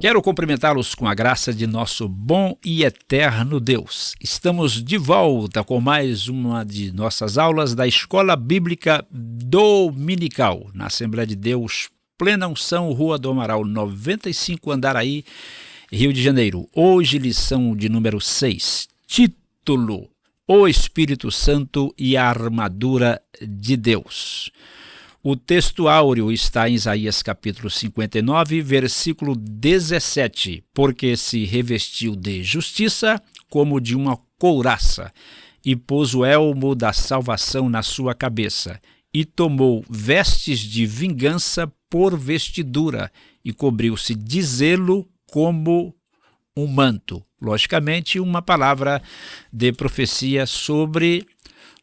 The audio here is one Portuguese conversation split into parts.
Quero cumprimentá-los com a graça de nosso bom e eterno Deus. Estamos de volta com mais uma de nossas aulas da Escola Bíblica Dominical, na Assembleia de Deus, Plena Unção, Rua do Amaral, 95, Andaraí, Rio de Janeiro. Hoje, lição de número 6, título: O Espírito Santo e a Armadura de Deus. O texto áureo está em Isaías capítulo 59, versículo 17. Porque se revestiu de justiça como de uma couraça, e pôs o elmo da salvação na sua cabeça, e tomou vestes de vingança por vestidura, e cobriu-se de zelo como um manto. Logicamente, uma palavra de profecia sobre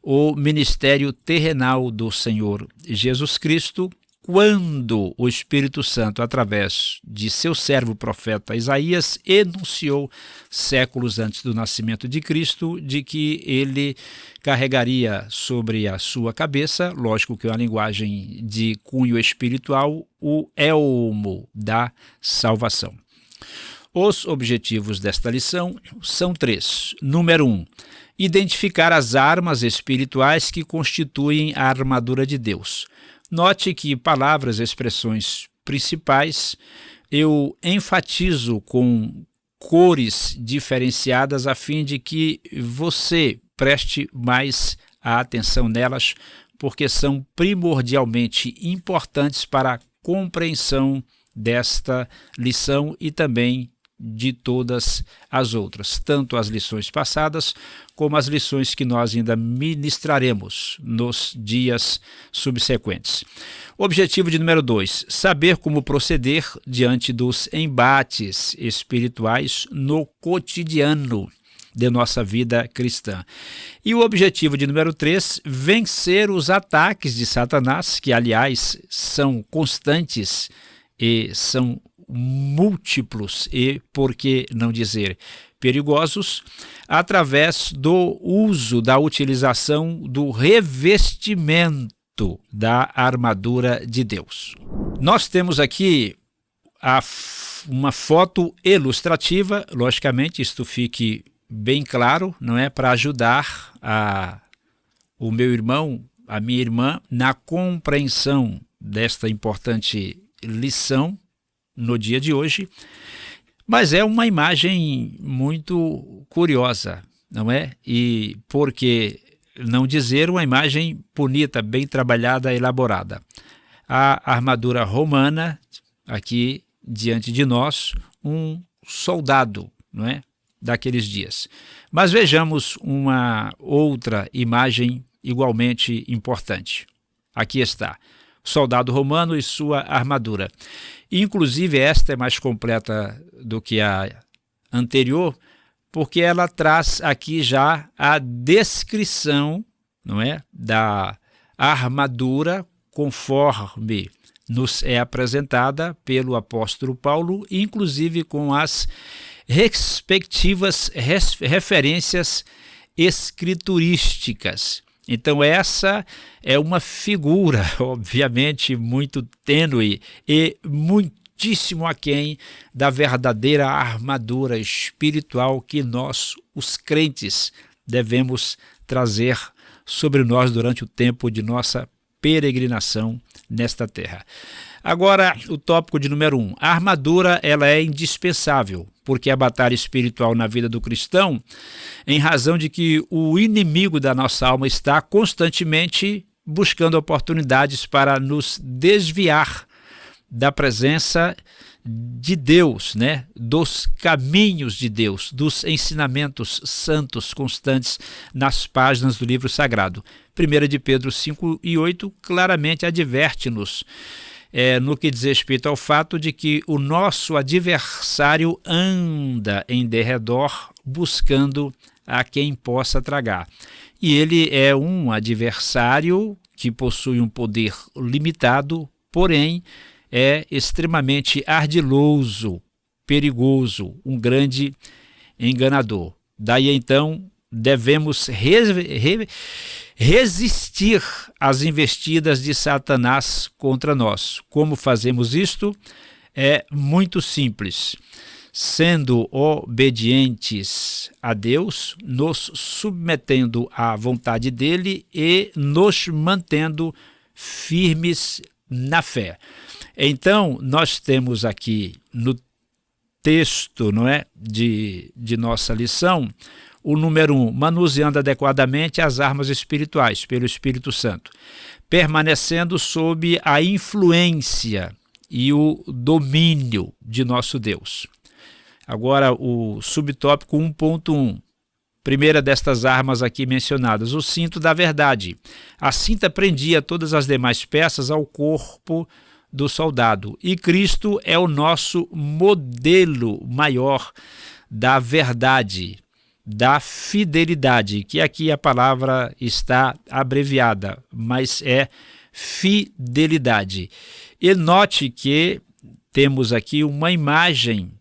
o ministério terrenal do Senhor Jesus Cristo, quando o Espírito Santo, através de seu servo profeta Isaías, enunciou séculos antes do nascimento de Cristo, de que ele carregaria sobre a sua cabeça, lógico que é uma linguagem de cunho espiritual, o elmo da salvação. Os objetivos desta lição são 3. Número 1. Identificar as armas espirituais que constituem a armadura de Deus. Note que palavras e expressões principais eu enfatizo com cores diferenciadas a fim de que você preste mais a atenção nelas, porque são primordialmente importantes para a compreensão desta lição e também de todas as outras, tanto as lições passadas como as lições que nós ainda ministraremos nos dias subsequentes. Objetivo de número 2, saber como proceder diante dos embates espirituais no cotidiano de nossa vida cristã. E o objetivo de número 3, vencer os ataques de Satanás, que aliás são constantes e são múltiplos e, por que não dizer, perigosos, através do uso, da utilização do revestimento da armadura de Deus. Nós temos aqui uma foto ilustrativa, logicamente isto fique bem claro, não é, para ajudar o meu irmão, a minha irmã, na compreensão desta importante lição no dia de hoje, mas é uma imagem muito curiosa, não é? E por que não dizer uma imagem bonita, bem trabalhada, elaborada. A armadura romana, aqui diante de nós, um soldado, não é? Daqueles dias. Mas vejamos uma outra imagem igualmente importante. Aqui está. Soldado romano e sua armadura. Inclusive, esta é mais completa do que a anterior, porque ela traz aqui já a descrição, não é, da armadura conforme nos é apresentada pelo apóstolo Paulo, inclusive com as respectivas referências escriturísticas. Então essa é uma figura, obviamente, muito tênue e muitíssimo aquém da verdadeira armadura espiritual que nós, os crentes, devemos trazer sobre nós durante o tempo de nossa peregrinação nesta terra. Agora, o tópico de número 1. A armadura ela é indispensável, porque a batalha espiritual na vida do cristão, em razão de que o inimigo da nossa alma está constantemente buscando oportunidades para nos desviar da presença de Deus, né? Dos caminhos de Deus, dos ensinamentos santos constantes nas páginas do livro sagrado. 1 de Pedro 5 e 8 claramente adverte-nos no que diz respeito ao fato de que o nosso adversário anda em derredor buscando a quem possa tragar. E ele é um adversário que possui um poder limitado, porém é extremamente ardiloso, perigoso, um grande enganador. Daí então devemos resistir às investidas de Satanás contra nós. Como fazemos isto? é muito simples. Sendo obedientes a Deus, nos submetendo à vontade dele e nos mantendo firmes na fé. Então, nós temos aqui no texto, não é, de nossa lição, o número 1, manuseando adequadamente as armas espirituais pelo Espírito Santo, permanecendo sob a influência e o domínio de nosso Deus. Agora, o subtópico 1.1, primeira destas armas aqui mencionadas, o cinto da verdade. A cinta prendia todas as demais peças ao corpo do soldado. E Cristo é o nosso modelo maior da verdade, da fidelidade, que aqui a palavra está abreviada, mas é fidelidade. E note que temos aqui uma imagem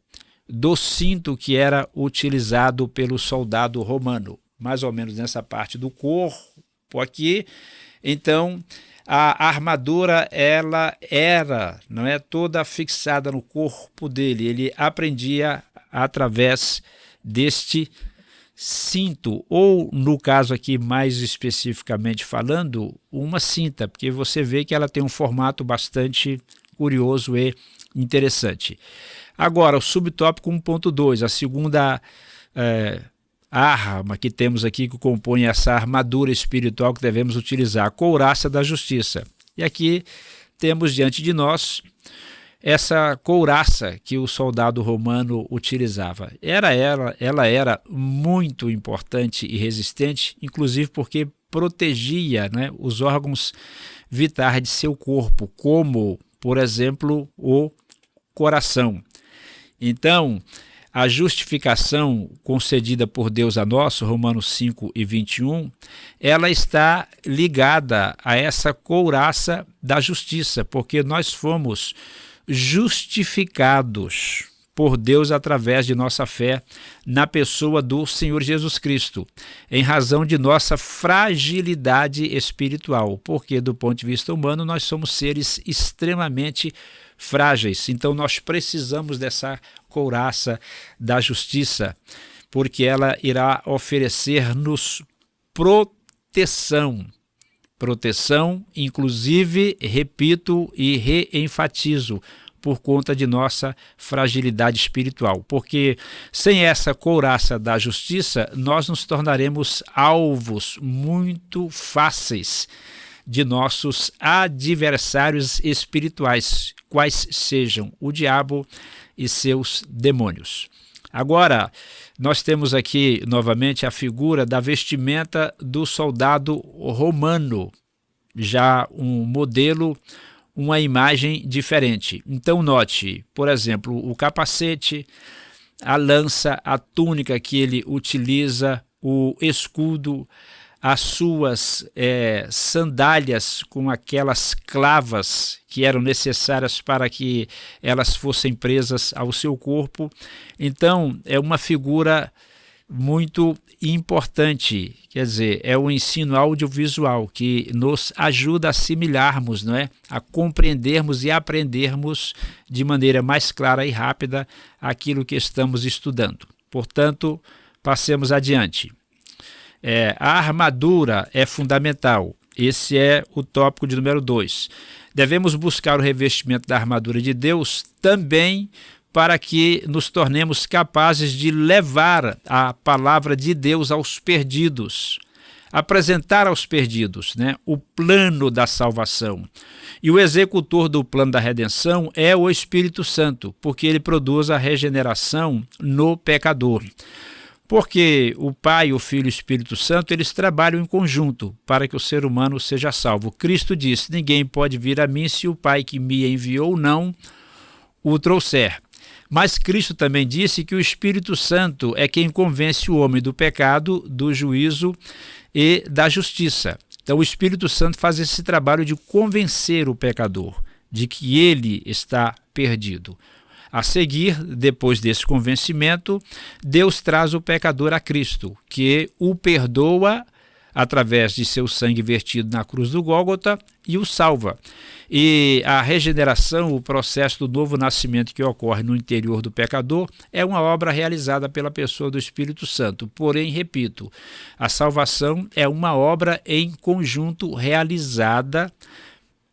do cinto que era utilizado pelo soldado romano, mais ou menos nessa parte do corpo aqui. Então, a armadura, ela era, não é, toda fixada no corpo dele. Ele aprendia através deste cinto, ou no caso aqui mais especificamente falando, uma cinta, porque você vê que ela tem um formato bastante curioso e interessante. Agora, o subtópico 1.2, a segunda arma que temos aqui que compõe essa armadura espiritual que devemos utilizar, a couraça da justiça. E aqui temos diante de nós essa couraça que o soldado romano utilizava. Ela era muito importante e resistente, inclusive porque protegia, né, os órgãos vitais de seu corpo, como, por exemplo, o coração. Então, a justificação concedida por Deus a nós, Romanos 5:21, ela está ligada a essa couraça da justiça, porque nós fomos justificados por Deus através de nossa fé na pessoa do Senhor Jesus Cristo, em razão de nossa fragilidade espiritual, porque do ponto de vista humano nós somos seres extremamente frágeis. Então nós precisamos dessa couraça da justiça, porque ela irá oferecer-nos proteção. Proteção, inclusive, repito e reenfatizo, por conta de nossa fragilidade espiritual. Porque sem essa couraça da justiça, nós nos tornaremos alvos muito fáceis de nossos adversários espirituais, quais sejam o diabo e seus demônios. Agora, nós temos aqui novamente a figura da vestimenta do soldado romano, já um modelo, uma imagem diferente. Então note, por exemplo, o capacete, a lança, a túnica que ele utiliza, o escudo, as suas sandálias com aquelas clavas que eram necessárias para que elas fossem presas ao seu corpo. Então, é uma figura muito importante, quer dizer, é o ensino audiovisual que nos ajuda a assimilarmos, não é? A compreendermos e aprendermos de maneira mais clara e rápida aquilo que estamos estudando. Portanto, passemos adiante. A armadura é fundamental. Esse é o tópico de número 2. Devemos buscar o revestimento da armadura de Deus também para que nos tornemos capazes de levar a palavra de Deus aos perdidos, apresentar aos perdidos, né, o plano da salvação. E o executor do plano da redenção é o Espírito Santo, porque ele produz a regeneração no pecador. Porque o Pai, o Filho e o Espírito Santo, eles trabalham em conjunto para que o ser humano seja salvo. Cristo disse: ninguém pode vir a mim se o Pai que me enviou não o trouxer. Mas Cristo também disse que o Espírito Santo é quem convence o homem do pecado, do juízo e da justiça. Então o Espírito Santo faz esse trabalho de convencer o pecador de que ele está perdido. A seguir, depois desse convencimento, Deus traz o pecador a Cristo, que o perdoa através de seu sangue vertido na cruz do Gólgota, e o salva. E a regeneração, o processo do novo nascimento que ocorre no interior do pecador, é uma obra realizada pela pessoa do Espírito Santo. Porém, repito, a salvação é uma obra em conjunto realizada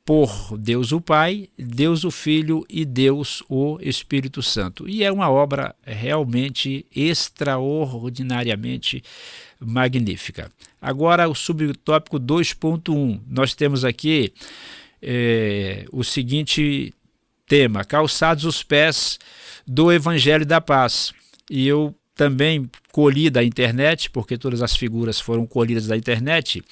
por Deus o Pai, Deus o Filho e Deus o Espírito Santo. E é uma obra realmente extraordinariamente magnífica. Agora, o subtópico 2.1. Nós temos aqui o seguinte tema: calçados os pés do Evangelho da Paz. E eu também colhi da internet, porque todas as figuras foram colhidas da internet,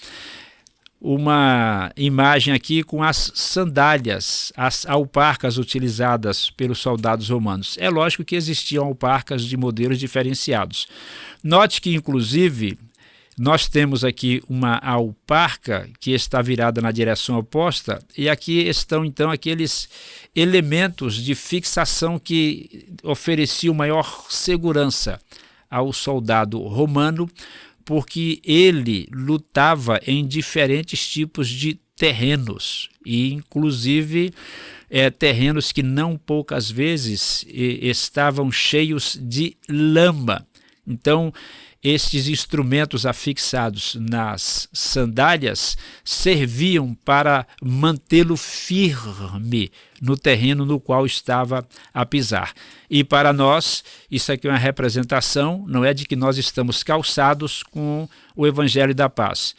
uma imagem aqui com as sandálias, as alparcas utilizadas pelos soldados romanos. É lógico que existiam alparcas de modelos diferenciados. Note que, inclusive, nós temos aqui uma alparca que está virada na direção oposta, e aqui estão, então, aqueles elementos de fixação que ofereciam maior segurança ao soldado romano, porque ele lutava em diferentes tipos de terrenos, e inclusive terrenos que não poucas vezes estavam cheios de lama. Então, estes instrumentos afixados nas sandálias serviam para mantê-lo firme no terreno no qual estava a pisar. E para nós, isso aqui é uma representação, não é de que nós estamos calçados com o Evangelho da Paz.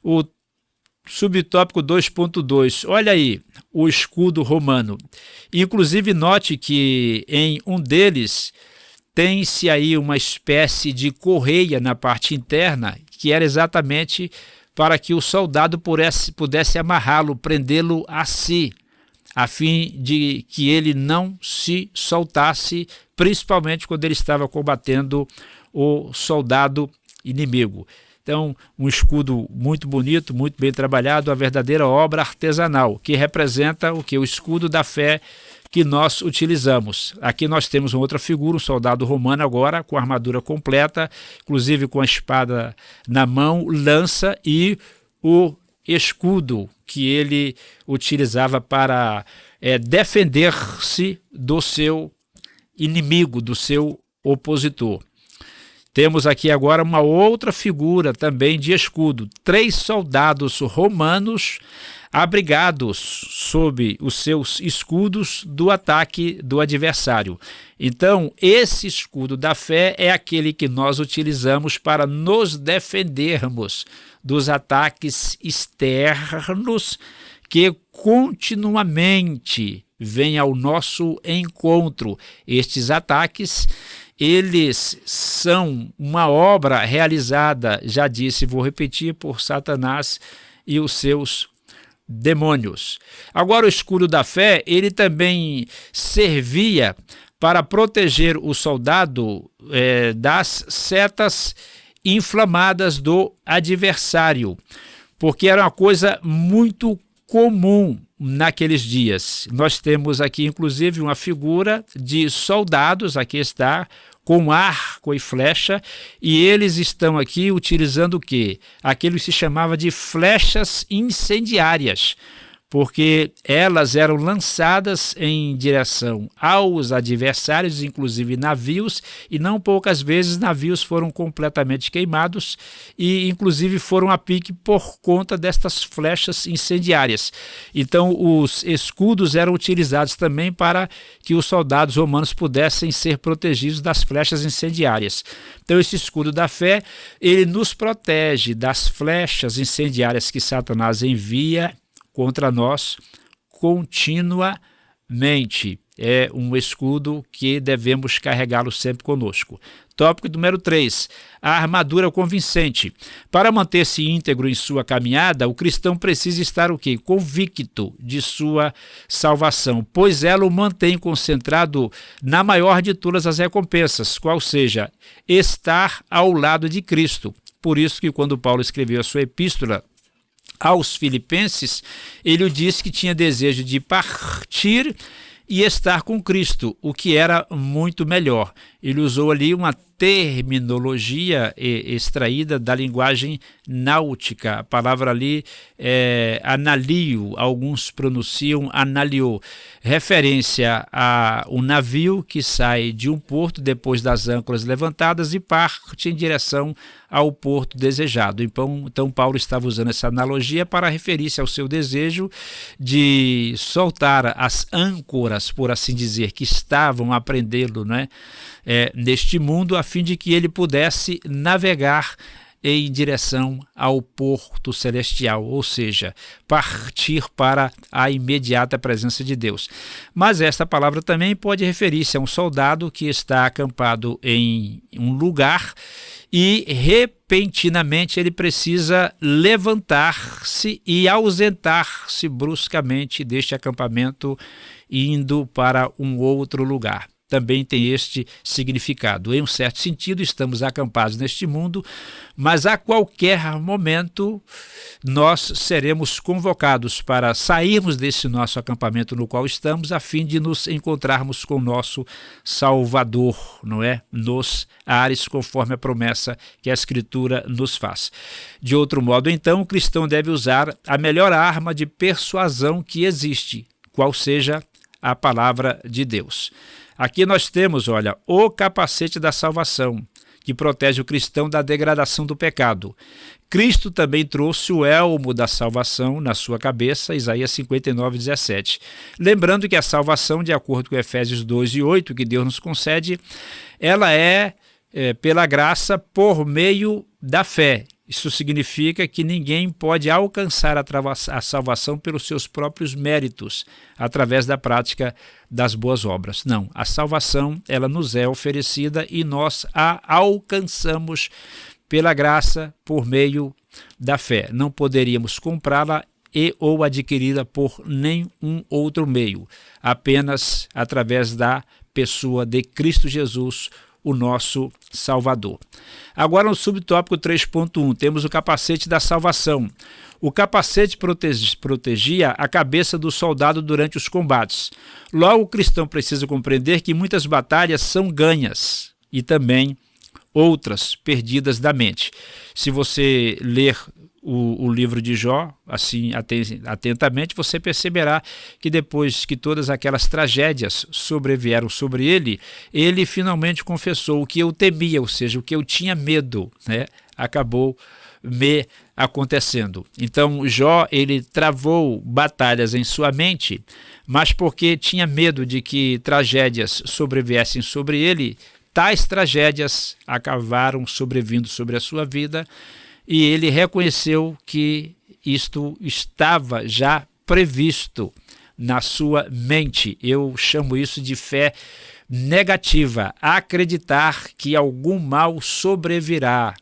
O subtópico 2.2, olha aí, o escudo romano. Inclusive, note que em um deles tem-se aí uma espécie de correia na parte interna, que era exatamente para que o soldado pudesse amarrá-lo, prendê-lo a si, a fim de que ele não se soltasse, principalmente quando ele estava combatendo o soldado inimigo. Então, um escudo muito bonito, muito bem trabalhado, a verdadeira obra artesanal, que representa o que? O escudo da fé que nós utilizamos. Aqui nós temos uma outra figura, um soldado romano agora, com a armadura completa, inclusive com a espada na mão, lança e o escudo que ele utilizava para defender-se do seu inimigo, do seu opositor. Temos aqui agora uma outra figura também de escudo. 3 soldados romanos abrigados sob os seus escudos do ataque do adversário. Então, esse escudo da fé é aquele que nós utilizamos para nos defendermos dos ataques externos que continuamente vêm ao nosso encontro. Estes ataques, eles são uma obra realizada, já disse, vou repetir, por Satanás e os seus demônios. Agora, o escudo da fé, ele também servia para proteger o soldado das setas inflamadas do adversário, porque era uma coisa muito comum naqueles dias. Nós temos aqui, inclusive, uma figura de soldados, aqui está, com arco e flecha, e eles estão aqui utilizando o quê? Aquilo que se chamava de flechas incendiárias, porque elas eram lançadas em direção aos adversários, inclusive navios, e não poucas vezes navios foram completamente queimados e inclusive foram a pique por conta destas flechas incendiárias. Então os escudos eram utilizados também para que os soldados romanos pudessem ser protegidos das flechas incendiárias. Então esse escudo da fé, ele nos protege das flechas incendiárias que Satanás envia contra nós continuamente. É um escudo que devemos carregá-lo sempre conosco. Tópico número 3, a armadura convincente. Para manter-se íntegro em sua caminhada, o cristão precisa estar o quê? Convicto de sua salvação, pois ela o mantém concentrado na maior de todas as recompensas, qual seja, estar ao lado de Cristo. Por isso que quando Paulo escreveu a sua epístola aos Filipenses, ele disse que tinha desejo de partir e estar com Cristo, o que era muito melhor. Ele usou ali uma terminologia extraída da linguagem náutica. A palavra ali é analio, alguns pronunciam analio, referência a um navio que sai de um porto depois das âncoras levantadas e parte em direção ao porto desejado. Então Paulo estava usando essa analogia para referir-se ao seu desejo de soltar as âncoras, por assim dizer, que estavam a prendê-lo, né, neste mundo, a fim de que ele pudesse navegar em direção ao porto celestial, ou seja, partir para a imediata presença de Deus. Mas esta palavra também pode referir-se a um soldado que está acampado em um lugar e repentinamente ele precisa levantar-se e ausentar-se bruscamente deste acampamento, indo para um outro lugar. Também tem este significado. Em um certo sentido, estamos acampados neste mundo, mas a qualquer momento nós seremos convocados para sairmos desse nosso acampamento no qual estamos, a fim de nos encontrarmos com o nosso Salvador, não é? Nos ares, conforme a promessa que a Escritura nos faz. De outro modo, então, o cristão deve usar a melhor arma de persuasão que existe, qual seja a palavra de Deus. Aqui nós temos, olha, o capacete da salvação, que protege o cristão da degradação do pecado. Cristo também trouxe o elmo da salvação na sua cabeça, Isaías 59:17. Lembrando que a salvação, de acordo com Efésios 2:8, que Deus nos concede, ela é pela graça por meio da fé. Isso significa que ninguém pode alcançar a salvação pelos seus próprios méritos, através da prática das boas obras. Não, a salvação ela nos é oferecida e nós a alcançamos pela graça por meio da fé. Não poderíamos comprá-la ou adquiri-la por nenhum outro meio, apenas através da pessoa de Cristo Jesus, o nosso Salvador. Agora no subtópico 3.1 temos o capacete da salvação. O capacete protegia a cabeça do soldado durante os combates. Logo, o cristão precisa compreender que muitas batalhas são ganhas e também outras perdidas da mente. Se você ler o livro de Jó, assim, atentamente, você perceberá que depois que todas aquelas tragédias sobrevieram sobre ele, ele finalmente confessou: o que eu temia, ou seja, o que eu tinha medo, né, acabou me acontecendo. Então Jó, ele travou batalhas em sua mente, mas porque tinha medo de que tragédias sobreviessem sobre ele, tais tragédias acabaram sobrevindo sobre a sua vida, e ele reconheceu que isto estava já previsto na sua mente. Eu chamo isso de fé negativa, acreditar que algum mal sobrevirá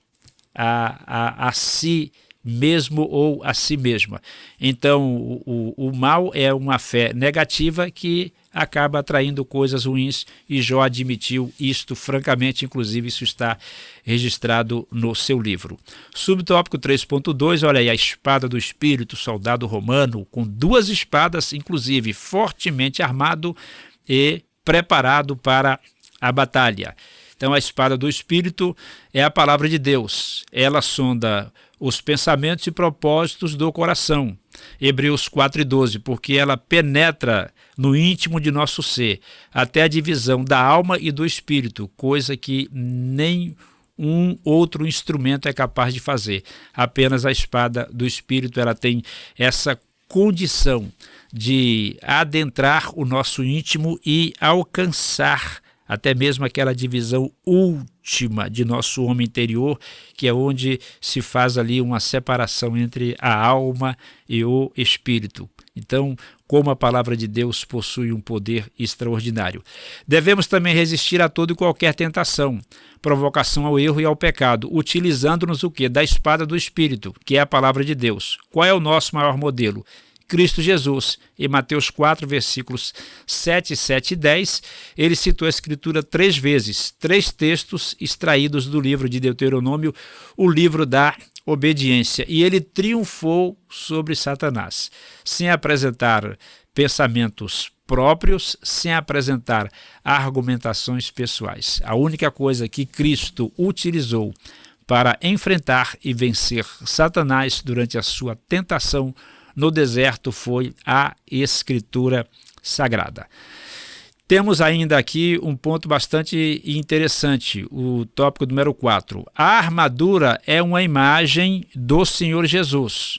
a si mesmo ou a si mesma. Então, o mal é uma fé negativa que acaba atraindo coisas ruins, e Jó admitiu isto francamente, inclusive isso está registrado no seu livro. Subtópico 3.2, olha aí, a espada do Espírito, soldado romano, com 2 espadas, inclusive fortemente armado e preparado para a batalha. Então a espada do Espírito é a palavra de Deus, ela sonda os pensamentos e propósitos do coração. Hebreus 4:12, porque ela penetra no íntimo de nosso ser, até a divisão da alma e do espírito, coisa que nem um outro instrumento é capaz de fazer. Apenas a espada do Espírito, ela tem essa condição de adentrar o nosso íntimo e alcançar até mesmo aquela divisão última de nosso homem interior, que é onde se faz ali uma separação entre a alma e o espírito. Então, como a palavra de Deus possui um poder extraordinário. Devemos também resistir a toda e qualquer tentação, provocação ao erro e ao pecado, utilizando-nos o quê? Da espada do Espírito, que é a palavra de Deus. Qual é o nosso maior modelo? Cristo Jesus. Em Mateus 4, versículos 7, 7 e 10, ele citou a Escritura 3 vezes, 3 textos extraídos do livro de Deuteronômio, o livro da obediência, e ele triunfou sobre Satanás, sem apresentar pensamentos próprios sem apresentar argumentações pessoais. A única coisa que Cristo utilizou para enfrentar e vencer Satanás durante a sua tentação no deserto foi a Escritura Sagrada. Temos ainda aqui um ponto bastante interessante, o tópico número 4. A armadura é uma imagem do Senhor Jesus,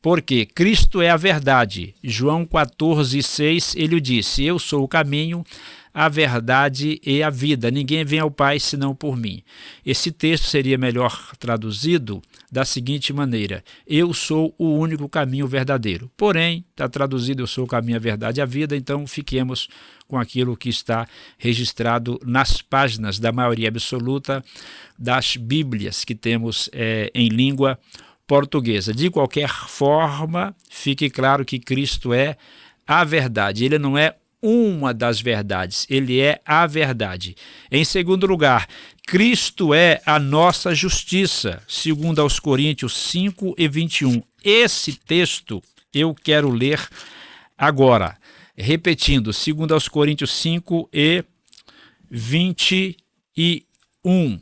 porque Cristo é a verdade. João 14,6, ele disse: eu sou o caminho, a verdade e a vida. Ninguém vem ao Pai senão por mim. Esse texto seria melhor traduzido da seguinte maneira: eu sou o único caminho verdadeiro. Porém, está traduzido: eu sou o caminho, a verdade e a vida. Então, fiquemos com aquilo que está registrado nas páginas da maioria absoluta das Bíblias que temos em língua portuguesa. De qualquer forma, fique claro que Cristo é a verdade. Ele não é uma das verdades, ele é a verdade. Em segundo lugar, Cristo é a nossa justiça, segundo aos Coríntios 5:21. Esse texto eu quero ler agora, repetindo, segundo aos Coríntios 5:21.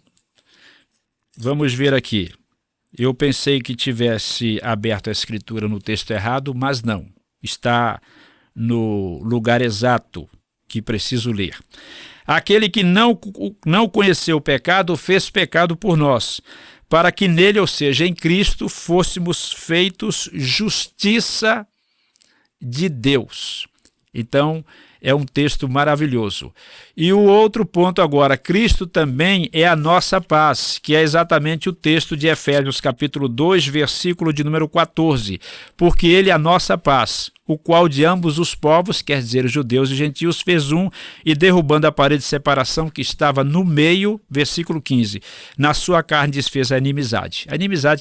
Vamos ver aqui. Eu pensei que tivesse aberto a escritura no texto errado, mas não. Está no lugar exato que preciso ler. Aquele que não conheceu o pecado, fez pecado por nós, para que nele, ou seja, em Cristo, fôssemos feitos justiça de Deus. Então, é um texto maravilhoso. E o outro ponto agora, Cristo também é a nossa paz, que é exatamente o texto de Efésios capítulo 2, versículo de número 14. Porque ele é a nossa paz, o qual de ambos os povos, quer dizer, judeus e gentios, fez um, e derrubando a parede de separação que estava no meio, versículo 15, na sua carne desfez a inimizade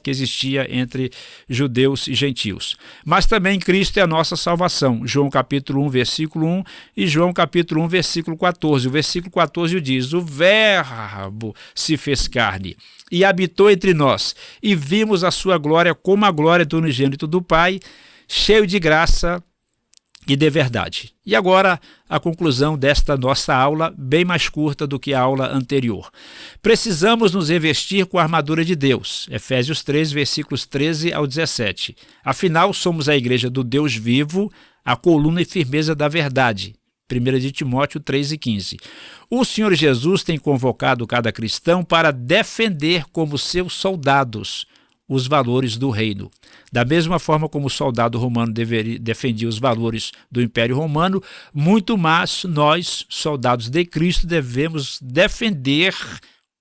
que existia entre judeus e gentios. Mas também Cristo é a nossa salvação, João capítulo 1, versículo 1 e João capítulo 1, versículo 14. O versículo 14 diz: o Verbo se fez carne e habitou entre nós, e vimos a sua glória como a glória do unigênito do Pai, cheio de graça e de verdade. E agora a conclusão desta nossa aula, bem mais curta do que a aula anterior. Precisamos nos revestir com a armadura de Deus. Efésios 3, versículos 13 ao 17. Afinal, somos a igreja do Deus vivo, a coluna e firmeza da verdade. 1 de Timóteo 3:15. O Senhor Jesus tem convocado cada cristão para defender como seus soldados os valores do reino. Da mesma forma como o soldado romano defendia os valores do Império Romano, muito mais nós, soldados de Cristo, devemos defender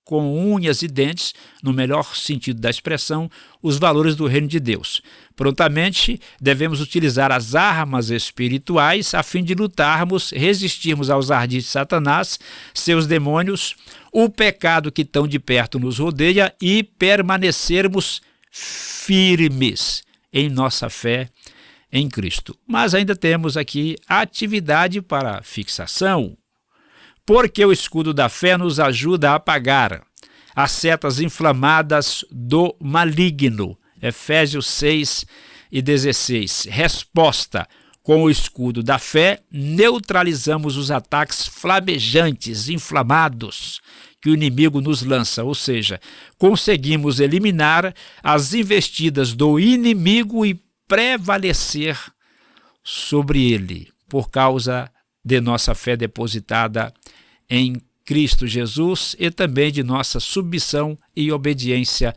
com unhas e dentes, no melhor sentido da expressão, os valores do reino de Deus. Prontamente, devemos utilizar as armas espirituais a fim de lutarmos, resistirmos aos ardis de Satanás, seus demônios, o pecado que tão de perto nos rodeia e permanecermos firmes em nossa fé em Cristo. Mas ainda temos aqui atividade para fixação, porque o escudo da fé nos ajuda a apagar as setas inflamadas do maligno. Efésios 6:16. Resposta: com o escudo da fé, neutralizamos os ataques flamejantes, inflamados, que o inimigo nos lança, ou seja, conseguimos eliminar as investidas do inimigo e prevalecer sobre ele, por causa de nossa fé depositada em Cristo Jesus e também de nossa submissão e obediência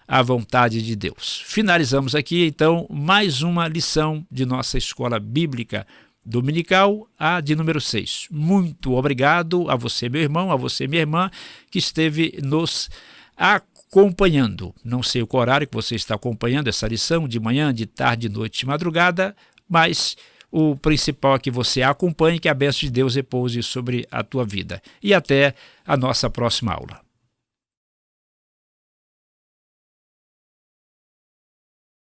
à vontade de Deus. Finalizamos aqui, então, mais uma lição de nossa escola bíblica dominical, a de número 6. Muito obrigado a você, meu irmão, a você, minha irmã, que esteve nos acompanhando. Não sei o horário que você está acompanhando essa lição, de manhã, de tarde, de noite, de madrugada, mas o principal é que você acompanhe, que a bênção de Deus repouse sobre a tua vida. E até a nossa próxima aula.